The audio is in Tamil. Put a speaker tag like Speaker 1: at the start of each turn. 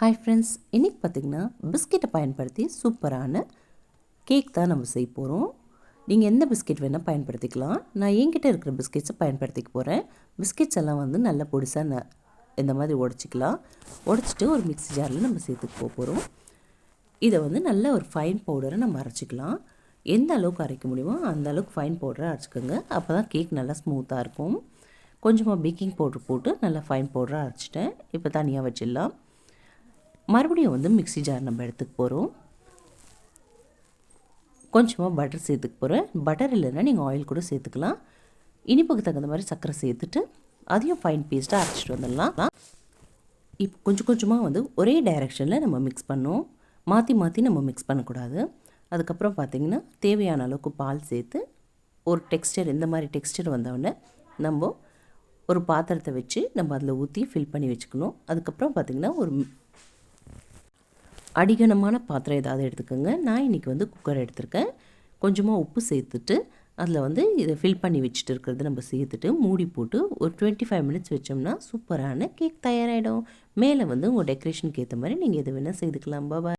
Speaker 1: ஹாய் ஃப்ரெண்ட்ஸ், இன்றைக்கி பார்த்திங்கன்னா பிஸ்கெட்டை பயன்படுத்தி சூப்பரான கேக் தான் நம்ம செய்ய போகிறோம். நீங்கள் எந்த பிஸ்கெட் வேணால் பயன்படுத்திக்கலாம். நான் என்கிட்ட இருக்கிற பிஸ்கெட்ஸை பயன்படுத்திக்க போகிறேன். பிஸ்கெட்ஸ் எல்லாம் வந்து நல்லா பொடிசாக இந்த மாதிரி உடச்சிக்கலாம். உடச்சிட்டு ஒரு மிக்ஸி ஜாரில் நம்ம சேர்த்துக்க போகிறோம். இதை வந்து நல்ல ஒரு ஃபைன் பவுடரை நம்ம அரைச்சிக்கலாம். எந்த அளவுக்கு அரைக்க முடியுமோ அந்த அளவுக்கு ஃபைன் பவுடரை அரைச்சிக்கோங்க. அப்போ தான் கேக் நல்லா ஸ்மூத்தாக இருக்கும். கொஞ்சமாக பேக்கிங் பவுடர் போட்டு நல்லா ஃபைன் பவுடராக அரைச்சிட்டேன். இப்போ தனியாக வச்சிடலாம். மறுபடியும் வந்து மிக்ஸி ஜார் நம்ம எடுத்துக்க போகிறோம். கொஞ்சமாக பட்டர் சேர்த்துக்க போகிறேன். பட்டர் இல்லைன்னா நீங்கள் ஆயில் கூட சேர்த்துக்கலாம். இனிப்புக்கு தகுந்த மாதிரி சர்க்கரை சேர்த்துட்டு அதையும் ஃபைன் பேஸ்ட்டாக அரைச்சிட்டு வந்துடலாம். இப்போ கொஞ்சம் கொஞ்சமாக வந்து ஒரே டைரெக்ஷனில் நம்ம மிக்ஸ் பண்ணோம். மாற்றி மாற்றி நம்ம மிக்ஸ் பண்ணக்கூடாது. அதுக்கப்புறம் பார்த்திங்கன்னா தேவையான அளவுக்கு பால் சேர்த்து ஒரு டெக்ஸ்டர், இந்த மாதிரி டெக்ஸ்டர் வந்தவுடனே நம்ம ஒரு பாத்திரத்தை வச்சு நம்ம அதில் ஊற்றி ஃபில் பண்ணி வச்சுக்கணும். அதுக்கப்புறம் பார்த்திங்கன்னா ஒரு அடிகனமான பாத்திரம் ஏதாவது எடுத்துக்கோங்க. நான் இன்றைக்கி வந்து குக்கர் எடுத்திருக்கேன். கொஞ்சமாக உப்பு சேர்த்துட்டு அதில் வந்து இதை ஃபில் பண்ணி வச்சுட்டு இருக்கிறது நம்ம சேர்த்துட்டு மூடி போட்டு ஒரு 25 மினிட்ஸ் வச்சோம்னா சூப்பரான கேக் தயாராகிடும். மேலே வந்து உங்கள் டெக்கரேஷனுக்கு ஏற்ற மாதிரி நீங்கள் எது வேணால் செய்துக்கலாம். பாய்.